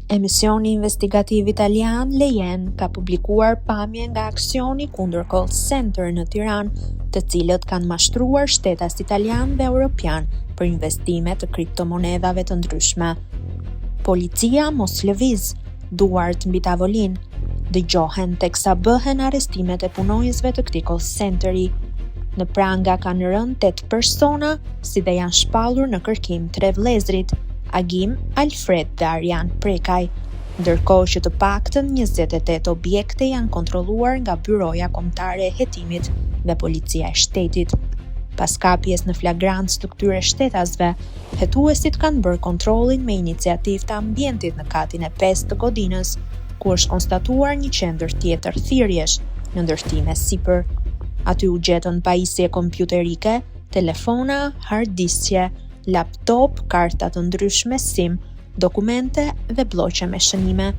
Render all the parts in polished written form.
Emisioni investigativ italian Lejen ka publikuar pamje nga aksioni kundër call center në Tiranë, të cilët kanë mashtruar shtetas italian dhe europian për investime të kriptomonedhave të ndryshme. Policia mos lëviz, duart mbi tavolinë, dëgjohen teksa bëhen arrestimet e punonjësve të këtij call centeri. Në pranga kanë rënë 8 persona, si dhe janë shpallur në kërkim 3 vëllezrit, Agim, Alfred dhe Arjan Prekaj, ndërkohë që të paktën 28 objekte janë kontrolluar nga Byroja Kombëtare e Hetimit dhe Policia e Shtetit. Pas kapjes në flagrancë të këtyre shtetasve, hetuesit kanë bërë kontrollin me iniciativë të ambientit në katin e 5 të godinës, ku është konstatuar një qendër tjetër thirrjesh në ndërtime sipër. Aty u gjetën pajisje kompjuterike, telefona, harddiskje, laptop, karta të ndryshme SIM, dokumente dhe bloqe me shënime.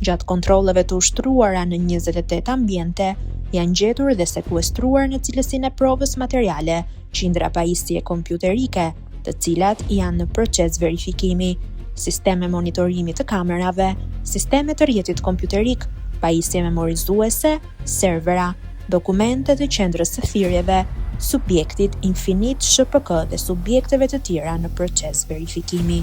Gjatë kontrolleve të ushtruara në 28 ambiente, janë gjetur dhe sekuestruar në cilësinë e provës materiale qindra pajisje kompjuterike, të cilat janë në proces verifikimi, sisteme monitorimi të kamerave, sisteme të rrjetit kompjuterik, pajisje memorizuese, servera, dokumente të qendrës së thirrjeve, subjektit Infinit SHPK dhe subjekteve të tjera në proces verifikimi.